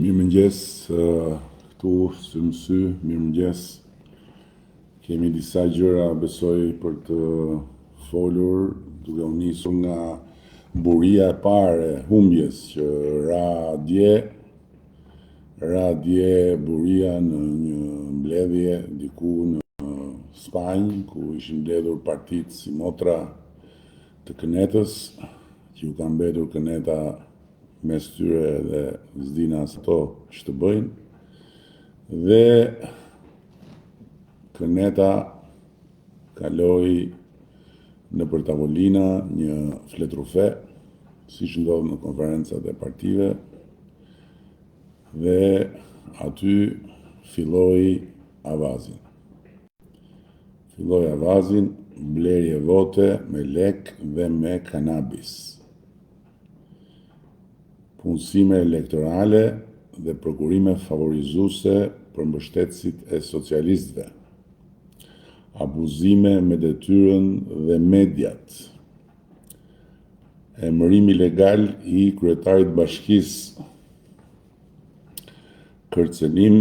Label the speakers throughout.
Speaker 1: Mirëmëngjes, këtu sy më sy, mirëmëngjes. Kemi disa gjëra besoj për të folur, duke u nisur nga buria e parë e humbjes që ra dje buria në një mbledhje diku në Spanjë, ku ishin mbledhur partitë si motra të Kënetës, që ju ka mbetur Këneta mes tyre dhe s'dina as ato që të bëjnë, dhe Këneta kaloi në për tavolina një fletrufe, siç ndodh në konferencat e partive, dhe aty filloi avazin, blerje vote me lek dhe me kanabis, punësime elektorale dhe prokurime favorizuese për mbështetësit e socialistëve, abuzime me detyrën dhe mediat, emërim ilegal i kryetarit bashkisë, kërcënim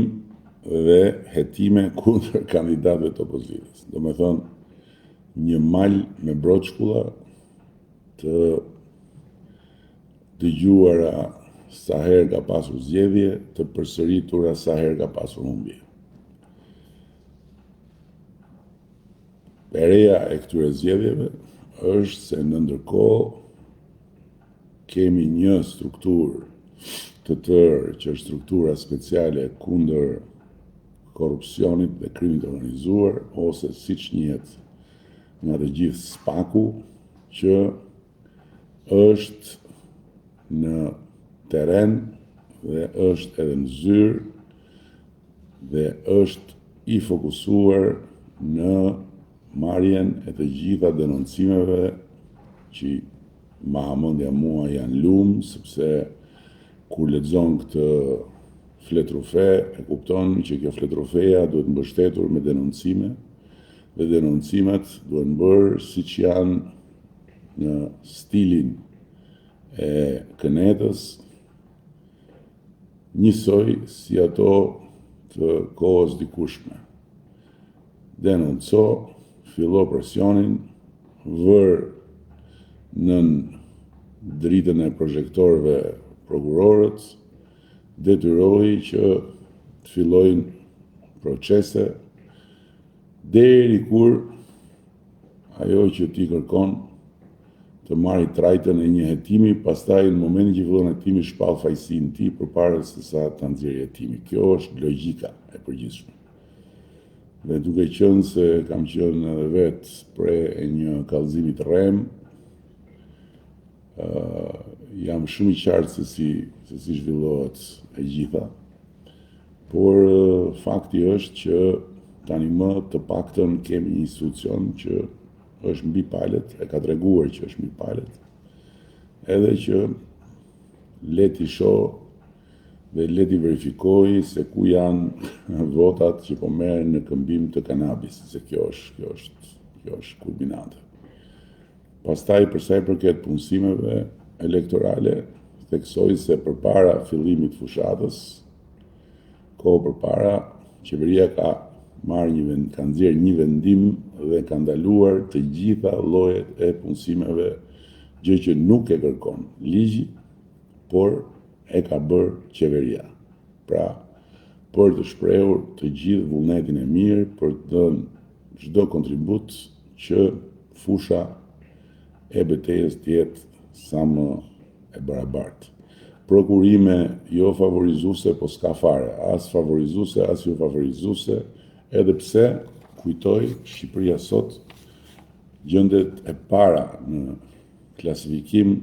Speaker 1: dhe hetime kundër kandidatëve të opozitës. Do me thonë, një mal me broçkulla të dëgjuara sa herë ka pasur zgjedhje, të përsëritura sa herë ka pasur humbje. Pereja e këtyre zgjedhjeve është se në ndërkohë kemi një strukturë të tërë që është struktura speciale kundër korrupsionit dhe krimit organizuar, ose siç njihet nga të gjithë SPAK-u, që është në teren dhe është edhe në zyrë dhe është i fokusuar në marrjen e të gjitha denoncimeve që ma hamendja mua janë lumë, sepse kur lexon këtë fletrufe, e kupton që kjo fletrufeja duhet mbështetur me denoncime, dhe denoncimet duhet bërë siç janë në stilin e Kënetës, njësoj si ato të kohës dikushme. Denonco, fillo presionin, vër nën dritën e projektorëve prokurorët, detyroi që të fillojnë procese deri kur ajo që ti kërkon të marrë trajtën e një hetimi, pastaj në momentin që fillon hetimi shpall fajësinë ti përpara se sa ta nxjerrë hetimi. Kjo është logjika e përgjithshme. Dhe duke qenë se kam qenë edhe vetë pre e një kallëzimi të rrem, jam shumë i qartë se si zhvillohet e gjitha, por fakti është që tani më të paktën kemi një institucion që është mbi palet, e ka treguar që është mbi palet, edhe që leti shoh dhe leti verifikoj se ku janë votat që po merren në këmbim të kanabis, se kjo është kulminante. Pastaj, për sa i përket punësimeve elektorale, theksoj se përpara fillimit fushatës, kohë përpara, qeveria ka nxjerrë një vendim dhe ka ndaluar të gjitha llojet e punësimeve, gjë që nuk e kërkon ligji, por e ka bërë qeveria. Pra, për të shprehur të gjithë vullnetin e mirë, për të dhënë çdo kontribut që fusha e betejës të jetë sa më e barabartë. Prokurime jo favorizuese, po s'ka fare, as favorizuese, as jo favorizuese, edhe pse, kujtoj, Shqipëria sot gjendet e para në klasifikim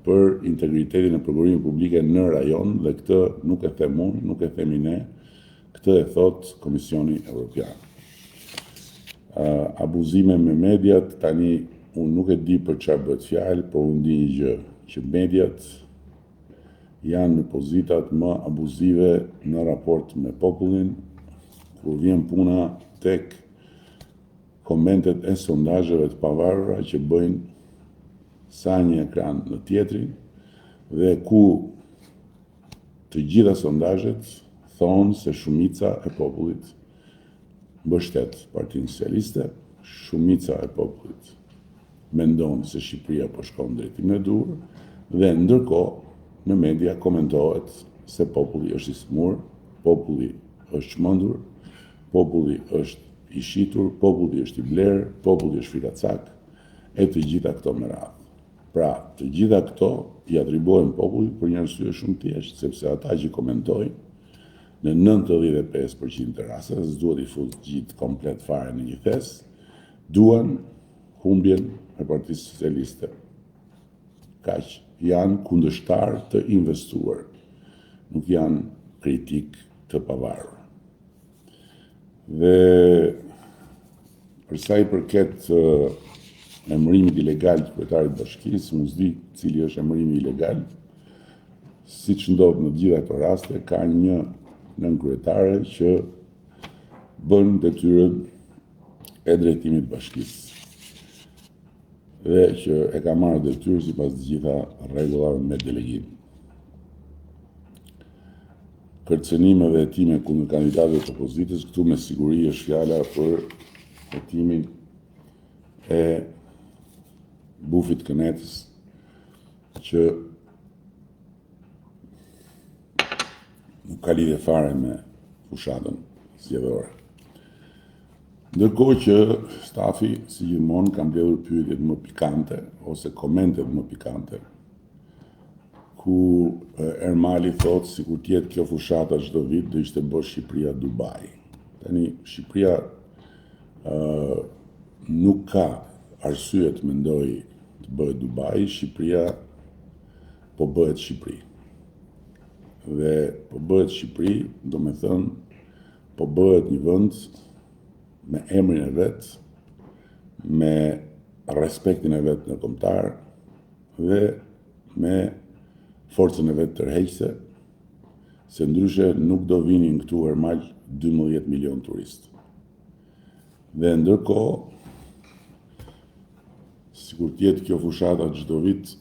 Speaker 1: për integritetin e prokurimit publike në rajon, dhe këtë nuk e them unë, nuk e themi ne, këtë e thot Komisioni Evropian. Abuzime me mediat, tani unë nuk e di për çfarë bëhet fjalë, por unë di një gjë, që mediat janë në pozitat më abuzive në raport me popullin, kur vjen puna tek komentet e sondazheve të pavarura që bëjnë sa një ekran në tjetrin, dhe ku të gjitha sondazhet thonë se shumica e popullit mbështet Partinë Socialiste, shumica e popullit mendon se Shqipëria po shkon drejtimin e dur, dhe ndërkohë në media komentohet se populli është i smur, populli është çmendur, populli është i shitur, populli është i blerë, populli është fikacak, e të gjitha këto me radhë. Pra, të gjitha këto i atribuohen popullit për një arsye shumë thjeshtë, sepse ata që komentojnë në 95% të rasteve, s'duhet i fut gjithë komplet fare në një thes, duan humbjen e Partisë Socialiste. Kaq, janë kundërshtar të investuar, nuk janë kritik të pavarur. Dhe për sa i përket emërimit ilegal të kryetarit të bashkisë, unë s'di cili është emërimi ilegal, siç ndodh në gjitha këto raste, ka një nënkryetare që bën detyrën e drejtimit të bashkisë dhe që e ka marrë detyrë sipas të gjitha rregullave me delegim. Kërcënimeve e time kundër kandidatëve të opozitës, këtu me siguri është fjala për hetimin e Bufit Kënetës, që nuk ka lidhje fare me fushatën zgjedhore. Ndërkohë që stafi, si gjithmonë, ka mbledhur pyetjet më pikante ose komentet më pikante, ku Ermali thotë sikur të jetë kjo fushata çdo vit do ishte bërë Shqipëria Dubai. Tani Shqipëria nuk ka arsye të mendoj të bëhet Dubai, Shqipëria po bëhet Shqipëri. Dhe po bëhet Shqipëri, do me thënë, po bëhet një vend me emrin e vet, me respektin e vet në kombëtar dhe me forcën e vet tërheqëse, se ndryshe nuk do vinin këtu Ermal 12 milion turistë. Dhe ndërkohë, sikur të jetë kjo fushata çdo vit,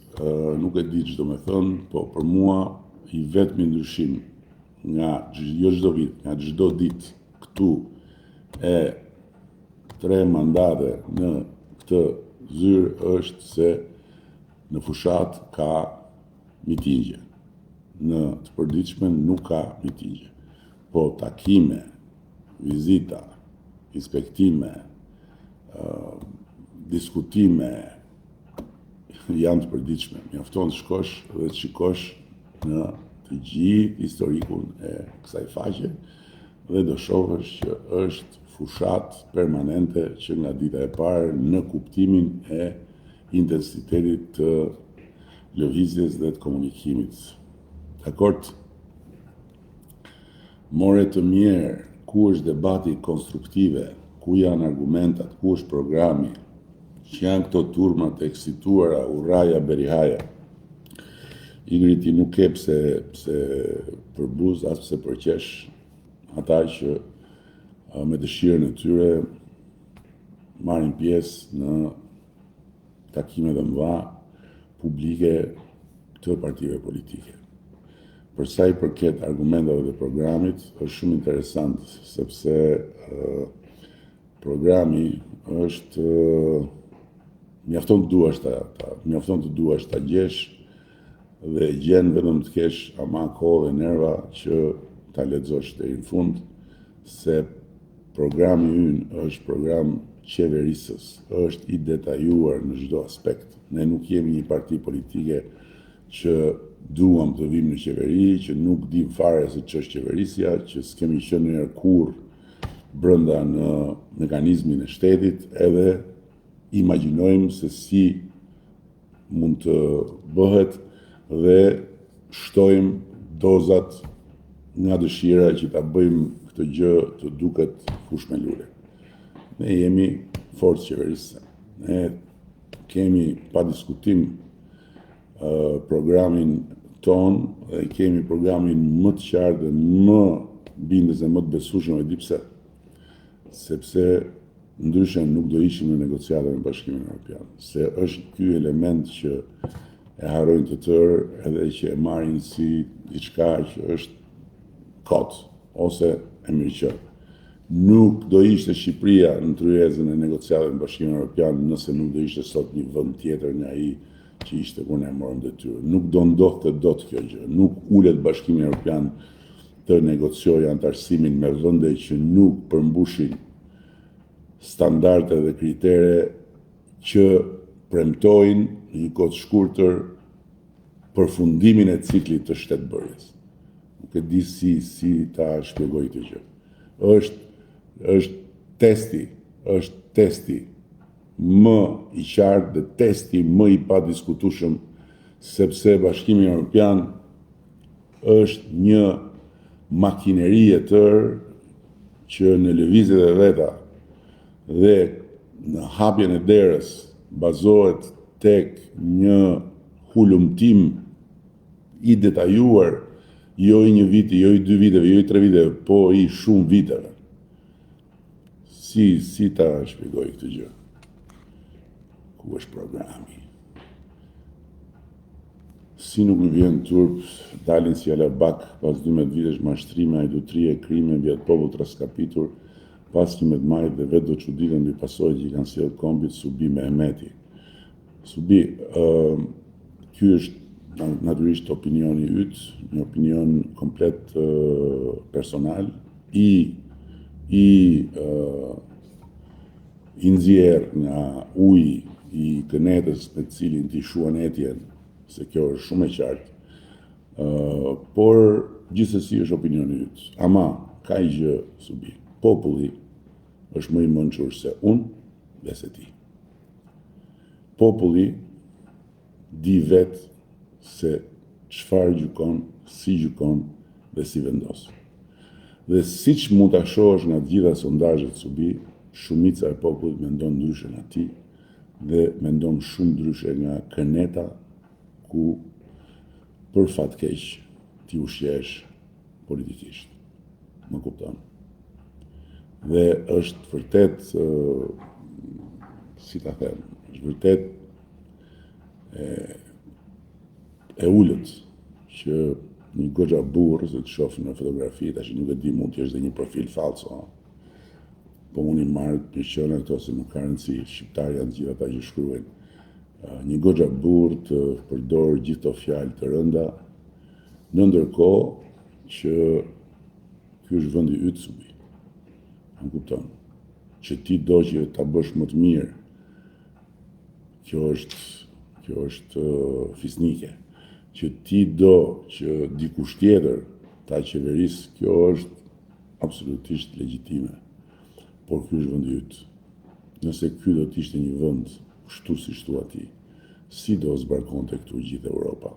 Speaker 1: nuk e di ç'do me thënë, po për mua i vetmi ndryshim nga jo çdo vit, nga çdo ditë këtu e 3 mandate në këtë zyrë është se në fushat ka mitingje. Në të përditshme nuk ka mitingje. Po takime, vizita, inspektime, diskutime janë të përditshme. Mjafton të shkosh dhe të shikosh në të gjithë historikun e kësaj faqe dhe do shohësh që është fushat permanente që nga dita e parë në kuptimin e intensitetit të lëvizjes dhe të komunikimit. Dakord, more të mirë ku është debati konstruktive, ku janë argumentat, ku është programi, që janë këto turmat e eksituara, Urraja, Berihaja. Igriti nuk ke pse për buz, as pse për qesh, ata që me dëshirën e tyre marrin pjesë në takime dhe mëdha publike të partive politike. Për sa i përket argumentave dhe programit, është shumë interesant, sepse programi është mjafton të duash ta gjesh dhe gjen vetëm të kesh ama kohë dhe nerva që ta lexosh deri në fund, se programi ynë është program qeverisës, është i detajuar në çdo aspekt. Ne nuk jemi një parti politike që duam të vim në qeveri, që nuk dim fare se ç'është qeverisja, që s'kemi qenë ndonjëherë kurrë brenda në mekanizmin e shtetit, edhe imagjinojmë se si mund të bëhet dhe shtojmë dozat nga dëshira që ta bëjmë këtë gjë të duket fush me lule. Ne jemi forcë qeverisëse. Ne kemi pa diskutim programin ton dhe kemi programin më të qartë dhe më bindës dhe më të besueshëm, e di pse. Sepse ndryshe nuk do ishim në negociata me Bashkimin Evropian. Se është ky element që e harrojnë të tërë edhe që e marrin si diçka që është kot ose e mirëqë. Nuk do ishte Shqipëria në tryezën e negociatave në Bashkimin Evropian nëse nuk do ishte sot një vend tjetër nga ai që ishte kur ne morëm detyrë. Nuk do ndodhte dot kjo gjë. Nuk ulet Bashkimi Evropian të negociojë antarësimin me vende që nuk përmbushin standarde dhe kritere që premtojnë në një kohë të shkurtër përfundimin e ciklit të shtetbërjes. Nuk e di si ta shpjegoj këtë gjë. Është testi më i qartë dhe testi më i padiskutueshëm, sepse Bashkimi Evropian është një makineri e tërë që në lëvizjet e veta dhe në hapjen e derës bazohet tek një hulumtim i detajuar, jo i një viti, jo i 2 viteve, jo i 3 viteve, po i shumë viteve. Si ta shpjegoj këtë gjë? Ku është programi? Si nuk më vjen turp, dalin si alabak pas 12 vitesh mashtrime, ajdutrie, krime mbi atë popull të raskapitur, pas 11 majit dhe vetë do çuditën mbi pasojat që i kanë sjellë kombit Subi me Emeti. Subi, ky është natyrisht opinioni yt, një opinion komplet personal, i nxjerr nga uji i kënetës me cilin t'i shuan etjen, se kjo është shumë e qartë, por gjithsesi është opinioni yt. Ama ka një gjë, Subi, populli është më i mençur se unë dhe se ti. Populli di vetë se çfarë gjykon, si gjykon dhe si vendos. Dhe siç mund ta shohësh nga të gjitha sondazhet, Subi, shumica e popullit mendon ndryshe nga ti dhe mendon shumë ndryshe nga këneta ku për fat keq ti ushqesh politikisht. Më kupton? Dhe është vërtet, si ta them, është vërtet e ullët që një goxha burrë, se të shoh në fotografi, tash nuk e di, mund të jesh dhe një profil falso, po unë i marrë të qënë këto se nuk ka rëndësi, shqiptarë janë gjithë ata që shkruajnë. Një goxha burrë të përdorë gjithë të fjalë të rënda, në ndërkohë që ky është vendi yt, Subi. Më kupton? Që ti do që ta bësh më të mirë. Kjo është fisnike. Që ti do që dikush tjetër ta qeverisë, kjo është absolutisht legjitime. Por ky është vendi yt. Nëse ky do të ishte një vend kështu si thua ti, si do zbarkonte këtu gjithë Europa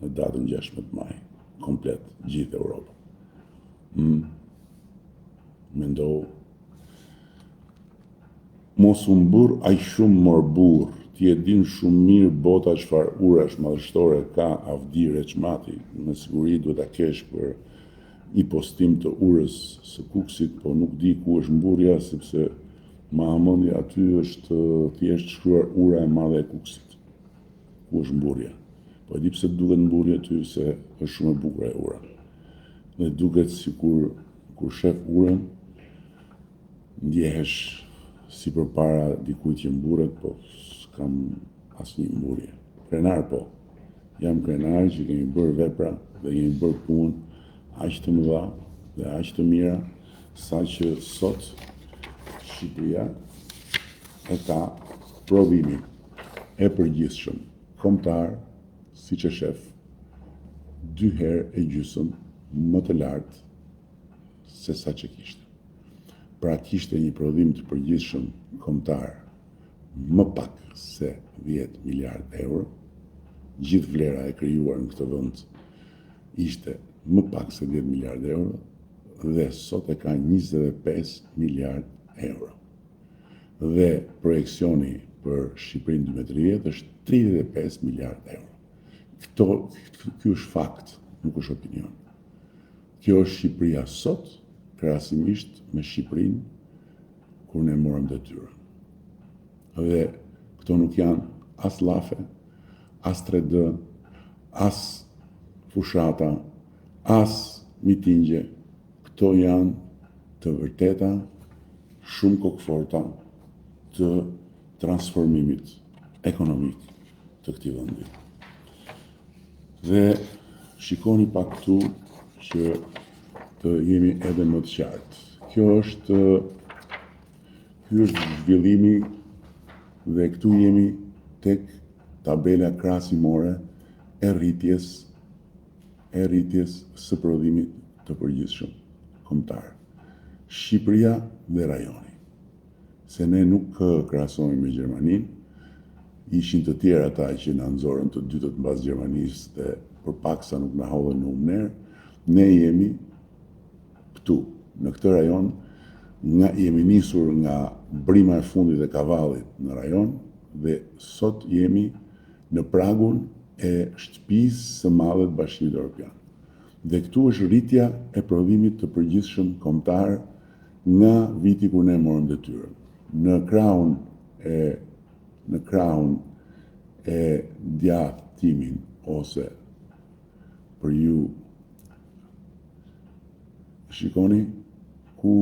Speaker 1: në datën 16 maj, komplet gjithë Europa. Mendoj, mos u mbur aq shumë mor burr. Ti e din shumë mirë bota çfarë urash madhështore ka Avdi Reçmati. Me siguri duhet ta kesh për një postim të urës së Kuksit, po nuk di ku është mburja, sepse Mahamendja aty është thjesht shkruar ura e madhe e Kuksit. Ku është mburja? Po e di pse duket mburja aty, se është shumë e bukur e ura. Dhe duket sikur kur shef urën, ndjehesh si përpara dikujt që mburret, po s'kam asnjë mburje. Krenar po. Jam krenar që kemi bërë vepra dhe kemi bërë punë aq të mëdha dhe aq të mira, sa që sot Shqipëria e ka prodhimin e përgjithshëm kombëtar, siç e shef, 2 herë e gjysmë më të lartë se sa që kishte. Pra kishte një prodhim të përgjithshëm kombëtar më pak se 10 miliard euro, gjithë vlera e krijuar në këtë vend ishte më pak se 10 miliard euro, dhe sot e ka 25 miliard euro. Dhe projeksioni për Shqipërinë 2030 është 35 miliard euro. Ky është fakt, nuk është opinion. Kjo është Shqipëria sot, krahasimisht me Shqipërinë kur ne morëm detyrën. Dhe këto nuk janë as llafe, as 3D, as fushata, as mitingje. Këto janë të vërteta, shumë kokëforta të transformimit ekonomik të këtij vendi. Dhe shikoni pak këtu që të jemi edhe më të qartë. Ky është zhvillimi dhe këtu jemi tek tabela krahasimore e rritjes së prodhimit të përgjithshëm kombëtar. Shqipëria dhe rajoni. Se ne nuk krahasohemi me Gjermaninë, ishin të tjerë ata që na nxorën të dytët mbas Gjermanisë dhe përpaksa nuk na hodhën në umner, ne jemi këtu, në këtë rajon, jemi nisur nga brima e fundit e kavallit në rajon dhe sot jemi në pragun e shtëpisë së madhe të Bashkimit Evropian. Dhe këtu është rritja e prodhimit të përgjithshëm kombëtar nga viti kur ne morëm detyrën. Në krahun e djatimin ose për ju shikoni ku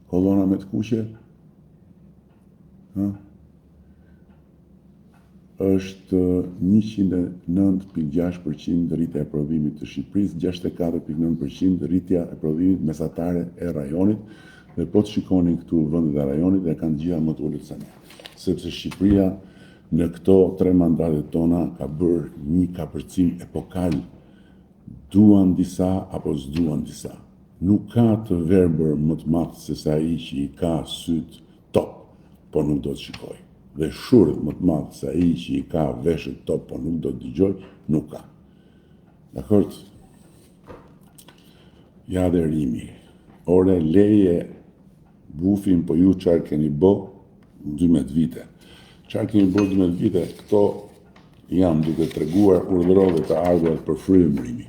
Speaker 1: kolona me të kuqe është 109.6% rritja e prodhimit të Shqipërisë, 64.9% rritja e prodhimit mesatare e rajonit, dhe po të shikoni këtu vendet e rajonit dhe kanë gjitha më të ulët se ne. Sepse Shqipëria në këto 3 mandatet tona ka bërë një kapërcim epokal, duan disa apo s'duan disa. Nuk ka të verbër më të madh se sa ai që i ka syt top, po nuk do të shikoj. Dhe shurët më të madh se ai që i ka veshët top, po nuk do të dëgjoj, nuk ka. Dakor? Ja dhe rimi. Ore leje bufin, po ju çfarë keni bë 12 vite. Çfarë keni bë 12 vite? Këto jam duke treguar urdhërove të ardhurat për frym rimi.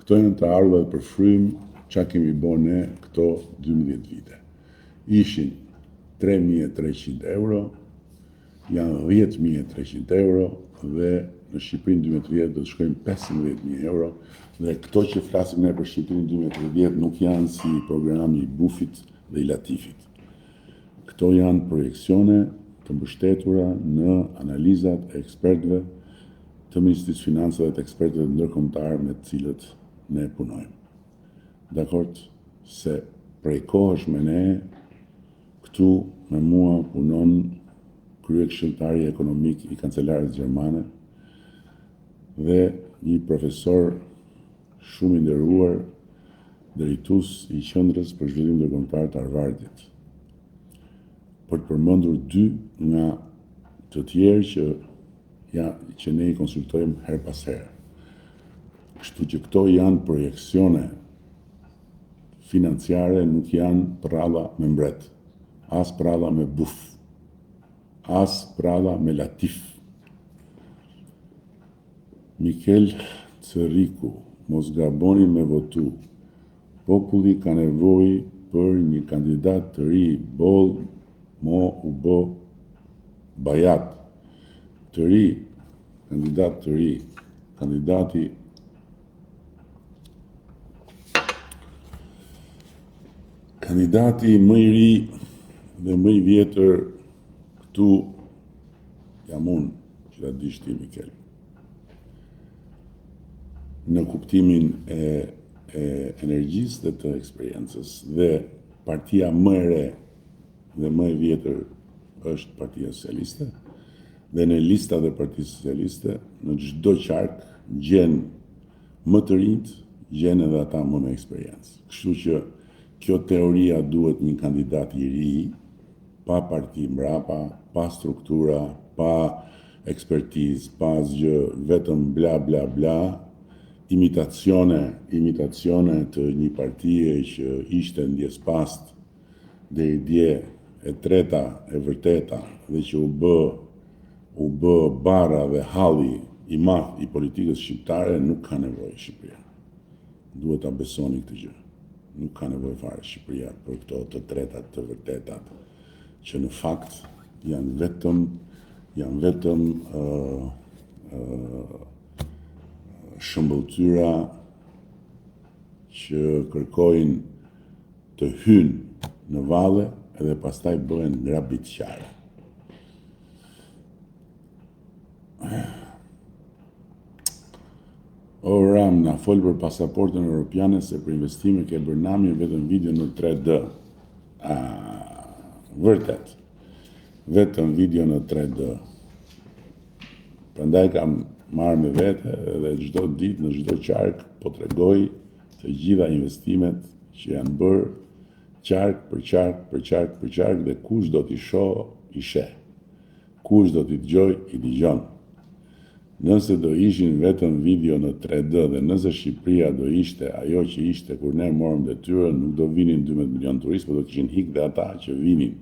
Speaker 1: Këto janë të ardhurat për frym çfarë kemi bë ne këto 12 vite. Ishin 3.300 euro, janë 10.300 euro dhe në Shqipërinë 2030 do të shkojmë 15.000 euro dhe këto që flasim ne për Shqipërinë 2030 nuk janë si programi i Bufit dhe i Latifit. Këto janë projekcione të mbështetura në analizat e ekspertëve të Ministrisë Financave dhe të ekspertëve ndërkombëtar me të cilët ne punojmë. Dakord? Se prej kohësh me ne këtu me mua punon kryekëshilltari ekonomik i kancelares gjermane dhe një profesor shumë i nderuar, drejtues i qendrës për zhvillim ndërkombëtar të Harvardit. Për të përmendur 2 nga të tjerë që ne i konsultojmë her pas here. Kështu që këto janë projekcione financiare, nuk janë prralla me mbret, as prralla me buf, as prralla me latif. Mikel Ceriku, mos gaboni me votu. Populli ka nevojë për një kandidat të ri, boll, mo u bë bajat. Të ri, kandidat të ri, kandidati më i ri dhe më i vjetër këtu jam unë, që ta dish ti, Mikel. Në kuptimin e energjisë dhe të eksperiencës, dhe partia më e re dhe më e vjetër është Partia Socialiste, dhe në listat e Partisë Socialiste, në çdo qark gjen më të rinjt, gjen edhe ata më me eksperiencë. Kështu që kjo teoria duhet një kandidat i ri, pa parti mbrapa, pa struktura, pa ekspertizë, pa asgjë, vetëm bla bla bla, imitacione të një partie që ishte ndjespast dhe i dje e treta e vërteta dhe që u bë bara dhe halli i madh i politikës shqiptare, nuk ka nevojë Shqipëria. Duhet ta besoni këtë gjë. Nuk ka nevojë fare Shqipëria për këto të tretat të vërtetat që në fakt janë vetëm shëmbëltyra që kërkojnë të hynë në valle edhe pastaj bëhen grabitqare. O Ram, na fol për pasaportën europiane se për investime ke bërë nami vetëm video në 3D. Vërtet. Vetëm video në 3D. Prandaj kam marrë me vete dhe çdo ditë në çdo qark po tregoj të gjitha investimet që janë bërë qark për qark për qark për qark dhe kush do t'i shoh i sheh. Kush do t'i dëgjoj i dëgjon. Nëse do ishin vetëm video në 3D dhe nëse Shqipëria do ishte ajo që ishte kur ne morëm detyrën, nuk do vinin 12 milion turistë, por do kishin hik dhe ata që vinin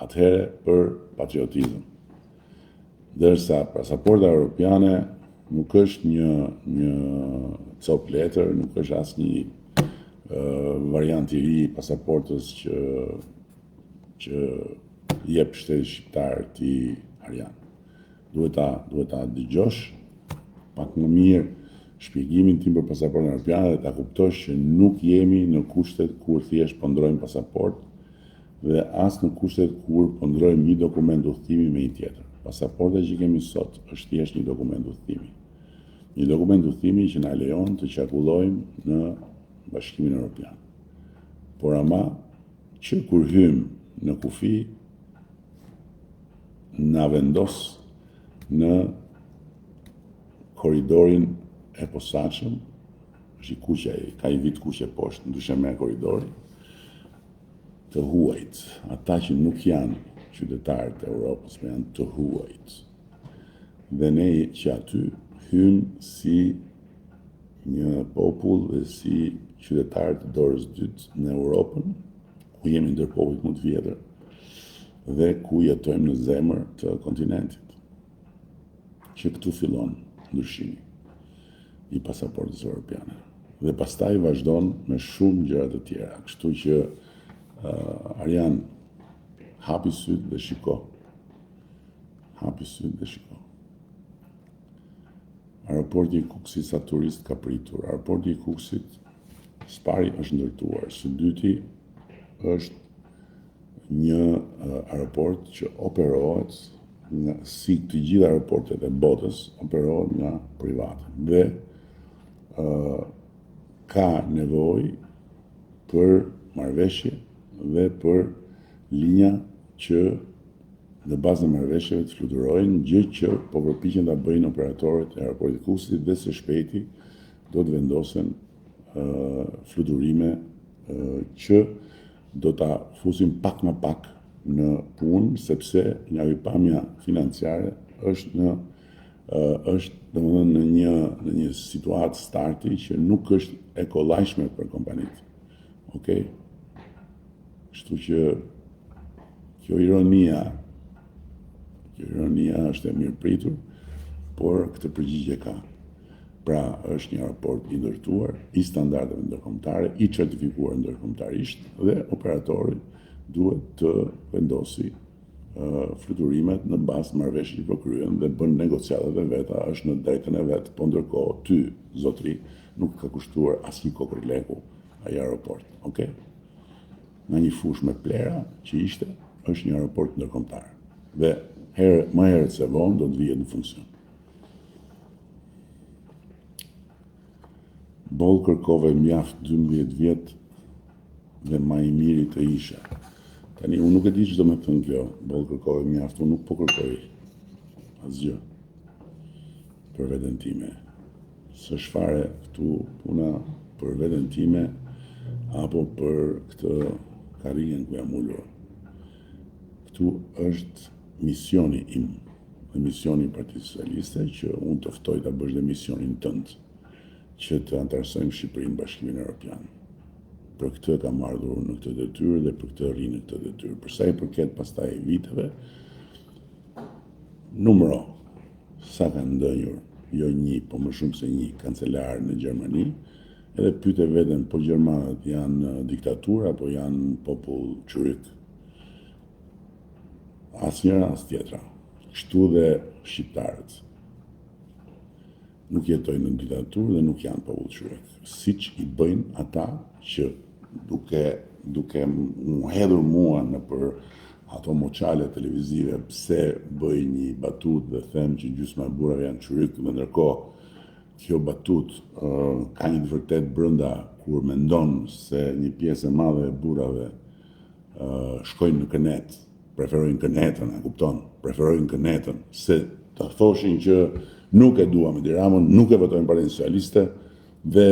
Speaker 1: atëherë për patriotizëm. Dërsa pasaporta europiane nuk është një cop letër, nuk është asnjë variant i ri i pasaportës që jep shteti shqiptar ti Arjan. Duhet ta dëgjosh pak më mirë shpjegimin tim për pasaportën europiane dhe ta kuptosh që nuk jemi në kushtet kur thjesht po ndrojmë pasaport dhe as në kushtet kur po ndrojmë një dokument udhëtimi me një tjetër. Pasaporta që kemi sot është thjesht një dokument udhëtimi. Një dokument udhëtimi që na lejon të qarkullojmë në Bashkimin Evropian. Por ama që kur hym në kufi na vendos në korridorin e posaçëm, është i kuqe, ka i vit kuqe poshtë, ndryshe me korridori, të huajt, ata që nuk janë qytetarët e Europës, me janë të huajt. Dhe ne që aty hymë si një popull dhe si qytetarët të dorës dytë në Europën, ku jemi ndër popullit më të vjetër, dhe ku jetojmë në zemër të kontinentit. Që këtu fillon ndryshimi i pasaportës europiane. Dhe pastaj vazhdon me shumë gjëra të tjera. Kështu që Arjan, hapi sytë dhe shiko. Hapi sytë dhe shiko. Aeroporti i Kukësit sa turist ka pritur. Aeroporti i Kukësit spari është ndërtuar. Së dyti është një aeroport që operohet si të gjitha aeroportet e botës operohet nga private dhe ka nevojë për marrëveshje dhe për linja që në bazë të marrëveshjeve të fluturojnë, gjë që po përpiqen ta bëjnë operatorët e aeroportit të Kukësit dhe së shpejti do të vendosen fluturime që do ta fusin pak më pak në punë, sepse nga ripamja financiare është domethënë në një situatë starti që nuk është e kollajshme për kompanitë. Okej? Kështu që kjo ironia është e mirë pritur, por këtë përgjigje ka. Pra është një aeroport i ndërtuar, i standardeve ndërkombëtare, i certifikuar ndërkombëtarisht dhe operatori duhet të vendosi fluturimet në bazë marrëveshje që po kryen dhe bën negociatat e veta, është në drejtën e vet, po ndërkohë ty, zotri, nuk ka kushtuar asnjë kokër leku ai aeroport, okay? Në një fushë me plera që ishte, është një aeroport ndërkombëtar. Dhe më herët se vonë do të vihet në funksion. Boll kërkove mjaft 12 vjet dhe më i miri të isha. Tani, unë nuk e di që do me thënë kjo, boll kërkove mjaft, unë nuk po kërkoj asgjë për veten time. S'është fare këtu puna për veten time apo për këtë karrierën ku jam ulur. Këtu është misioni im dhe misioni i Partisë Socialiste që unë të ftoj ta bësh dhe misionin tënd që të antarësojmë Shqipërinë në Bashkimin Evropian. Për këtë kam ardhur në këtë detyrë dhe për këtë rri në këtë detyrë. Për sa i përket pastaj viteve, numëro sa kanë ndënjur, jo një, po më shumë se një kancelar në Gjermani, edhe pyete veten po gjermanët janë diktaturë apo janë popull çurik. Asnjëra as tjetra. Kështu dhe shqiptarët. nuk jetojnë në diktaturë dhe nuk janë popullshyrek. Siç i bëjnë ata që duke mu hedhur mua në për ato moçale televizive pse bëj një batut dhe them që gjysma e burrave janë çuryk, dhe ndërkohë kjo batut ka një të vërtet brenda kur mendon se një pjesë e madhe e burrave shkojnë në kënet, preferojnë kënetën, e kupton? Preferojnë kënetën, se të thoshin që nuk e duam Edi Ramën, nuk e votojmë Partinë Socialiste dhe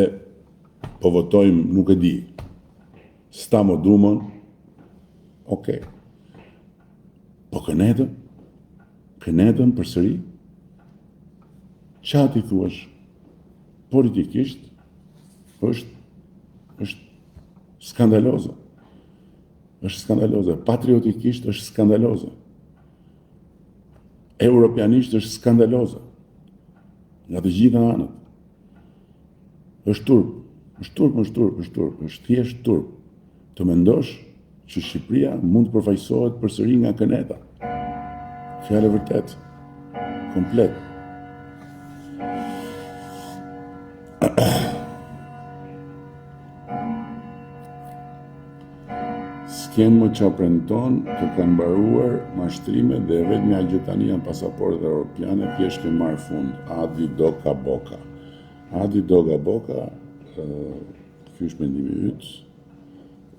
Speaker 1: po votojmë nuk e di. Stamo Dumën, okej. Po kënetën përsëri, çfarë ti thuash? Politikisht është skandaloze. Është skandaloze. Patriotikisht është skandaloze. Europianisht është skandaloze. Nga të gjitha anët. Është turp. Është thjesht turp. Të mendosh që Shqipëria mund të përfaqësohet përsëri nga këneta. Fjalë vërtet. Komplet. S'kem më çapren ton, të kanë mbaruar mashtrimet dhe vetëm gjë tani janë pasaportet europiane, thjesht ke marrë fund. Adi Doka Boka. Adi Doka Boka, ky është mendimi yt.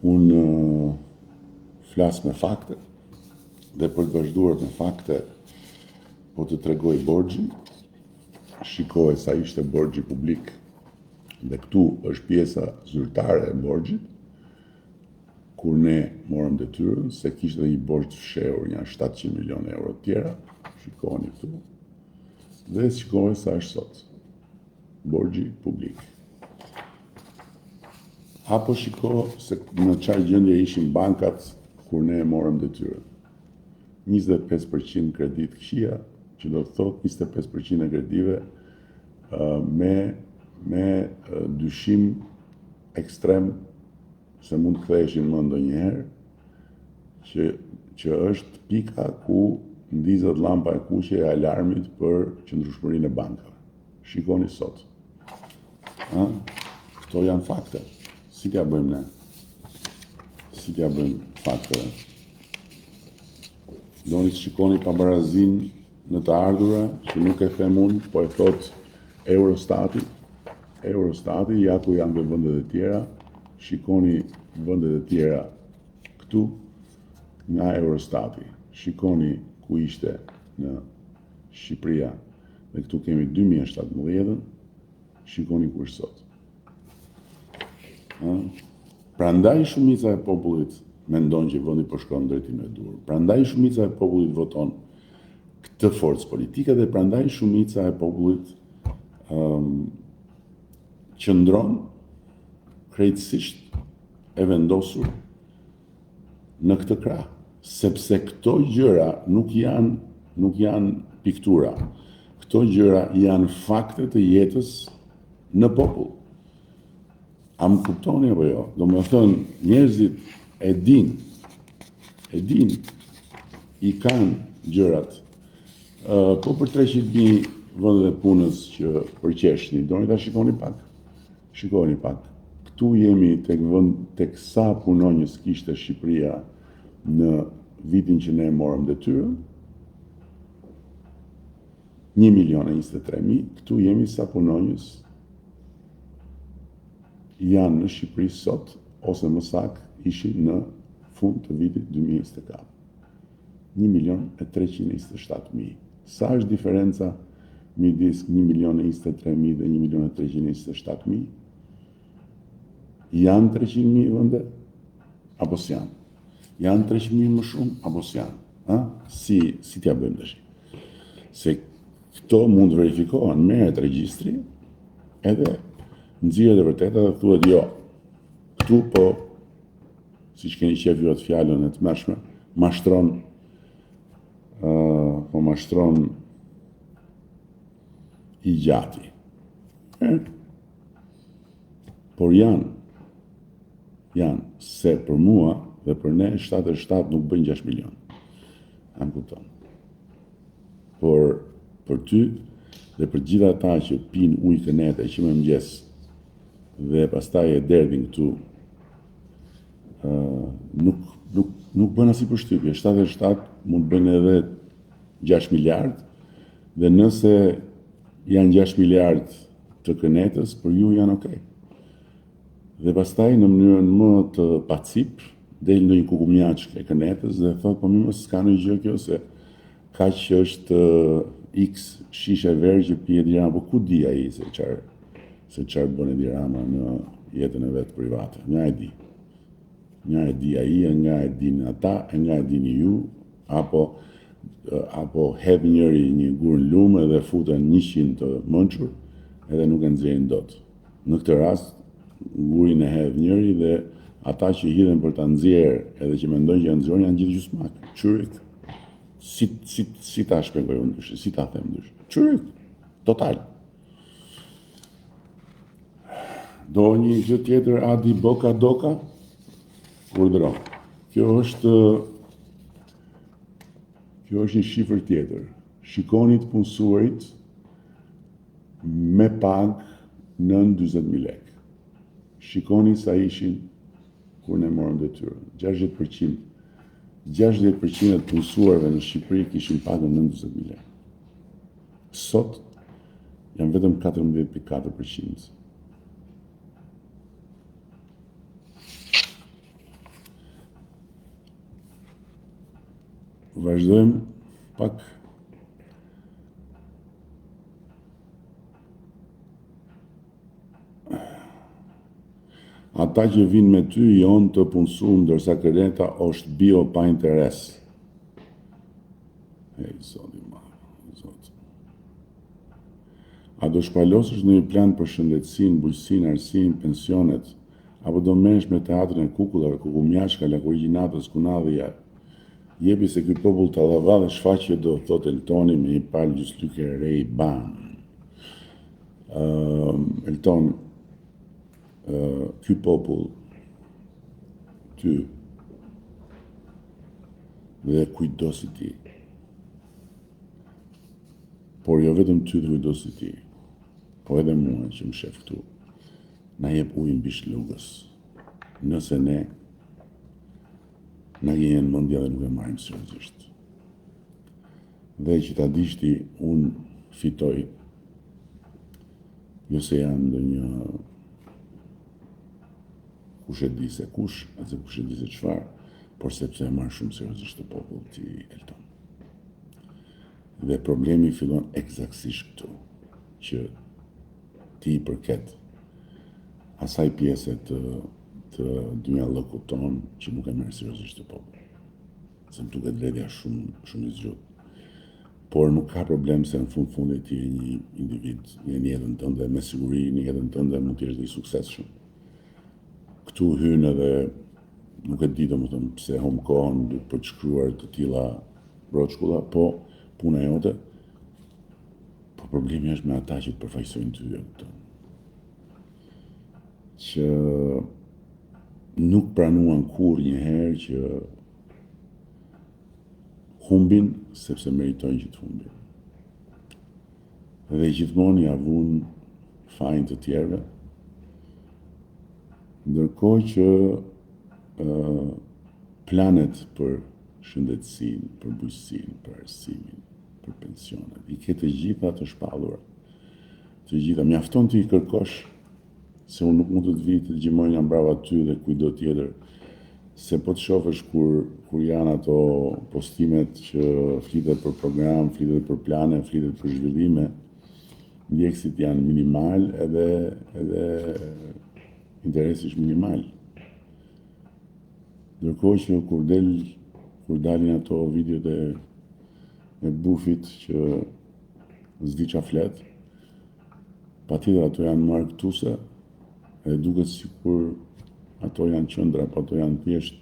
Speaker 1: Unë flas me fakte dhe për të vazhduar me fakte po të tregoj borxhin. Shikoj sa ishte borxhi publik dhe këtu është pjesa zyrtare e borxhit. Kur ne morëm detyrën se kishte një borxh të fshehur janë 700 milionë euro të tjera, shikoni këtu. Dhe shikoj sa është sot borxhi publik. Apo shiko se në çfarë gjendje ishin bankat kur ne morëm detyrën. 25% kredit këshia, që do të thotë 25% e kredive me dyshim ekstrem se mund të ktheheshin më ndonjëherë, që është pika ku ndizet llampa e kuqe e alarmit për qëndrueshmërinë e bankave. Shikoni sot. Këto janë fakte. Si t'ja bëjmë ne? Si t'ja bëjmë fakteve? Doni të shikoni pabarazin në të ardhura, që nuk e them unë, po e thot Eurostati. Eurostati, ja ku janë dhe vendet e tjera. Shikoni vendet e tjera këtu nga Eurostati. Shikoni ku ishte në Shqipëria. Dhe këtu kemi 2017, shikoni ku është sot. Prandaj shumica e popullit mendon që vendi po shkon në drejtimin e duhur. Prandaj shumica e popullit voton këtë forcë politike dhe prandaj shumica e popullit qëndron krejtësisht e vendosur në këtë krah, sepse këto gjëra nuk janë piktura. Këto gjëra janë fakte të jetës në popull. A më kuptoni apo jo? Do me thënë, njerëzit e din, i kanë gjërat. Po për 300.000 vendet e punës që përqeshni, doni ta shikoni pak. Këtu jemi tek sa punonjës kishte Shqipëria në vitin që ne morëm detyrën, 1.023.000, këtu jemi sa punonjës janë në Shqipëri sot, ose më saktë, ishin në fund të vitit 2024. 1.327.000. Sa është diferenca midis 1.023.000 dhe 1.327.000? Janë 300.000 vende? Apo s'janë? Janë 300.000 më shumë? Apo s'janë? Si t'ja bëjmë tash? Se këto mund të verifikohen, merret regjistri, edhe nxirret e vërteta dhe thuhet jo. Këtu po, siç keni qef ju atë fjalën e tmerrshme, mashtron i gjati. Por janë se për mua dhe për ne 77 nuk bëjnë 6 milion. Am kupton. Por për ty Dhe për gjitha ata që pinë ujë kënete që më mëngjes dhe pastaj e derdhin këtu, nuk bën asnjë përshtypje. 77 mund të bëjnë edhe 6 miliard, dhe nëse janë 6 miliard të kënetës, për ju janë okay. Dhe pastaj në mënyrën më të pacip, del ndonjë kukumjaç e kënetës dhe thotë, po më s'ka ndonjë gjë kjo se kaq që është X shishe verë që pije Dirama, po ku di ai se çfarë bën Dirama në jetën e vet private. Nga e di ai, nga e dini ata, nga e dini ju, apo hedh njëri një gur në lumë dhe futen 100 të mençur edhe nuk e nxjerrin dot. Në këtë rast gurin e hedh njëri dhe ata që hidhen për ta nxjerrë edhe që mendojnë që janë nxjerrë janë gjithë gjysmak. Çyryk. Si ta shpjegoj unë ndryshe, si ta them ndryshe. Çyryk. Total. Do një gjë tjetër Adi Boka Doka? Urdhëro. Kjo është një shifër tjetër. Shikoni të punësuarit me pagë nën 40.000 lekë. Shikoni sa ishin kur ne morëm detyrën. 60% e të punësuarve në Shqipëri kishin pagën nën 40.000 lekë. Sot janë vetëm 14.4%. Vazhdojmë pak. Ata që vinë me ty jonë të punësuar, ndërsa kërreta është bio pa interes. Zoti madh, Zot. A do shpalosësh në një plan për shëndetësinë, bujqësinë, arsinë, pensionet, apo do merresh me teatrin e kukullave, kukumjashka, lakurgjinatës, kunadhja? Jepi se ky popull të dhava dhe shfaqje do thot Eltoni me një palë gjyslyke e re i ban. Elton, ky popull, ty, dhe kujdosi ti, por jo vetëm ty dhe kujdosi ti, po edhe mua që më shef këtu, na jep ujë mbi shlugës, nëse ne na gjenjen mendja dhe nuk e marrim seriozisht. Dhe që ta dish ti, unë fitoj, jo se jam ndonjë kush e di se kush, atë kush e di se çfarë, por sepse e marr shumë seriozisht të popull ti, Elton. Dhe problemi fillon eksaktësisht këtu, që ti i përket asaj pjese të dynjallëkut ton që nuk e merr seriozisht të popull. Se më duket ledhja shumë i zgjut. Por nuk ka problem se në fundit ti je një individ, në jetën tënde, me siguri në jetën tënde mund të jesh i suksesshëm. Këtu hyn edhe nuk e di domethënë pse hum kohën për të shkruar të tilla broçkulla, po puna jote. Po problemi është me ata që të përfaqësojnë ty, që nuk pranuan kur njëherë që humbin sepse meritojnë që të humbin. Dhe gjithmonë ja vun fajin të tjerëve, ndërkohë që planet për shëndetësinë, për bujqësinë, për arsimin, për pensionet, i ke të gjitha të shpallura. Të gjitha, mjafton të i kërkosh, se unë nuk mund të vi të gjimoj nga mbrava ty dhe kujdo tjetër, se po të shofësh kur janë ato postimet që flitet për program, flitet për plane, flitet për zhvillime, ndjekësit janë minimal edhe interesi është minimal. Ndërkohë që kur dalin ato videot e bufit që s'di qa flet, patjetër ato janë marketuese, edhe duket sikur ato janë qendra, apo ato janë thjesht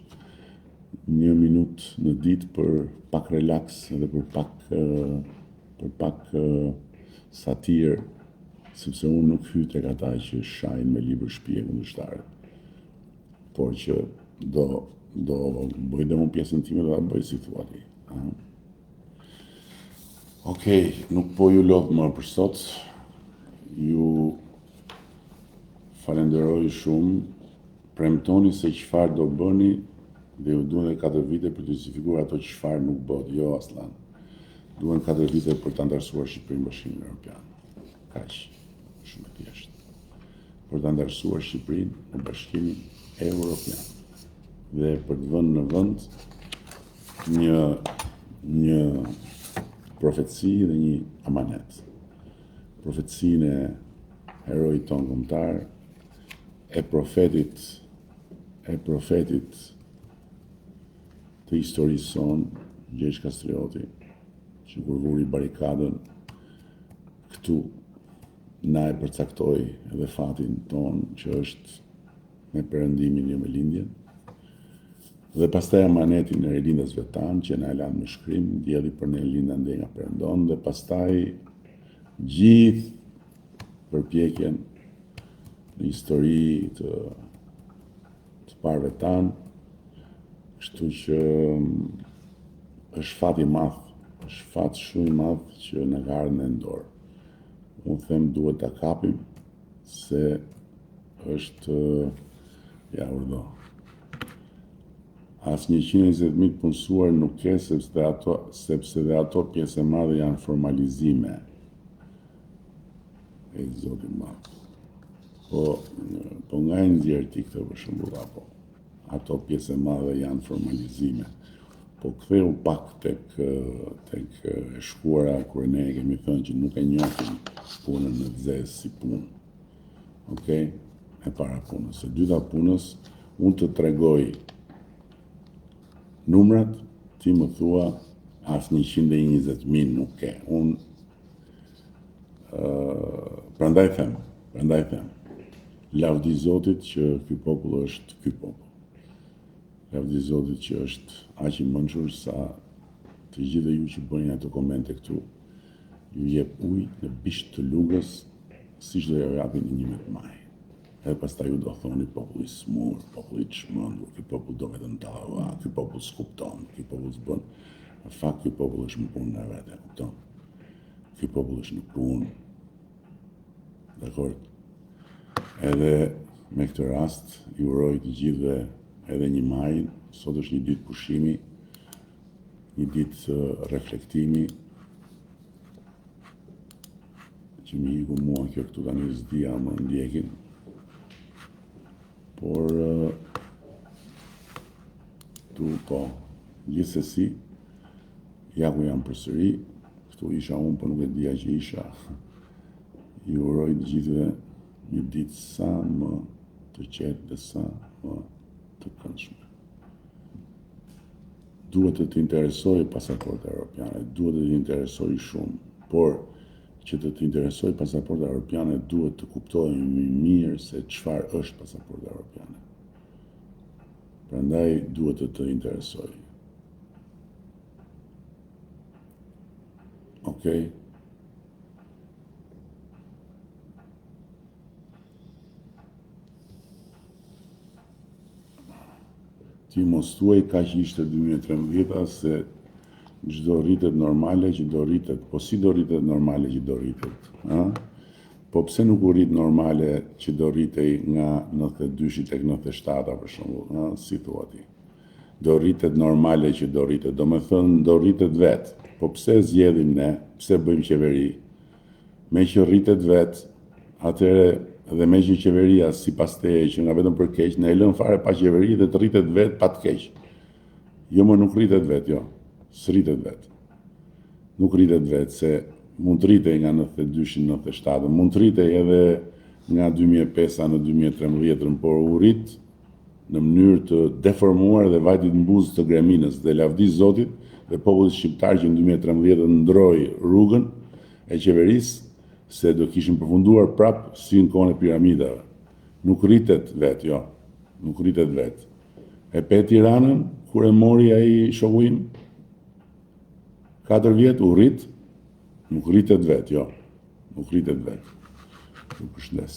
Speaker 1: 1 minutë në ditë për pak relaks edhe për pak satirë, sepse unë nuk hyj tek ata që shajnë me libër shtëpie kundërshtar, por që do bëj dhe unë pjesën time do ta bëj si thua ti. Okej, nuk po ju lodh më për sot. Ju falenderoj shumë. Premtoni se çfarë do bëni dhe ju duhen 4 vite për të justifikuar ato çfarë nuk bëhet. Jo, aslan. Duhen 4 vite për të antarësuar Shqipërinë në Bashkimin Evropian. Kaq. Shumë e thjeshtë. Për të antarësuar Shqipërinë në Bashkimin Evropian. Dhe për të vënë në vend një profeci dhe një amanet. Profecinë e heroit tonë kombëtar, e profetit të historisë sonë, Gjergj Kastrioti, që kur vuri barikadën, këtu na e përcaktoi edhe fatin tonë që është me perëndimin jo me lindjen. Dhe pastaj amanetin e rilindës vetan, që na e lanë me shkrim, dielli për ne linda ndej nga perëndon, dhe pastaj gjithë përpjekjen në histori të parëve tanë, kështu që është fat i madh, është fat shumë i madh që na ka ardhur në dorë. Unë them duhet ta kapim se është ja urdhë. As 120.000 punësuar nuk ke sepse dhe ato pjesë e madhe janë formalizime. E Zoti i madh. Po nga e nxjerr ti këtë për shembull apo ato pjesë e madhe janë formalizime. Po ktheu pak tek e shkuara kur ne kemi thënë që nuk e njohim punën në zezë si punë. Okej? E para punës. E dyta punës, unë të tregoj numrat, ti më thua as 120.000 nuk ke. Unë prandaj them, lavdi Zotit që ky popull është ky popull. Lavdi Zotit që është aq i mençur sa të gjithë ju që bëni ato komente këtu, ju jep ujë në bisht të lugës, siç do ja japin një me maj. Edhe pastaj ju do thoni populli i smur, populli i çmendur, ky popull do vetëm tallava, ky popull s'kupton, ky popull s'bën. Në fakt ky popull është në punë në vetë, kupton? Ky popull është në punë. Dakor? Edhe me këtë rast, ju uroj të gjithëve edhe një maj, sot është një ditë pushimi, një ditë reflektimi, që mi iku mua kjo këtu tani s'dia më ndjekin, por tu po, gjithsesi, ja ku jam përsëri, këtu isha unë, por nuk e dija që isha. Ju uroj të gjithëve një ditë sa më të qetë dhe sa më të këndshme. Duhet të të interesojë pasaporta europiane, duhet të të interesojë shumë, por që të të interesojë pasaporta europiane duhet të kuptojë më mirë se çfarë është pasaporta europiane. Prandaj duhet të të interesojë. Okej? Ti mos thuaj ka që ishte 2013 se çdo rritet normale që do rritet, po si do rritet normale që do rritet, ha? Po pse nuk u rrit normale që do rritej nga 92 tek 97 për shembull, ha? Si thua ti? Do rritet normale që do rritet, do me thënë do rritet vetë. Po pse zgjedhim ne, pse bëjmë qeveri? Me që rritet vetë, atëre dhe me që qeveria si pas teje që nga vetëm për keq, ne e lën fare pa qeveri dhe të rritet vetë pa të keq. Jo më nuk rritet vetë, jo. S'rritet vetë. Nuk rritet vetë, se mund të rritej nga 92-97, mund të rritej edhe nga 2005 në 2013, por u rrit në mënyrë të deformuar dhe vajtit në buzë të greminës dhe lavdi Zotit dhe popullit shqiptar që në 2013 ndroi rrugën e qeverisë se do kishin përfunduar prap si në kohën e piramidave. Nuk rritet vetë, jo. Nuk rritet vetë. E pe Tiranën, kur e mori ai shoku im, 4 vjet u rrit, nuk rritet vetë, jo. Nuk rritet vetë. Ju përshëndes.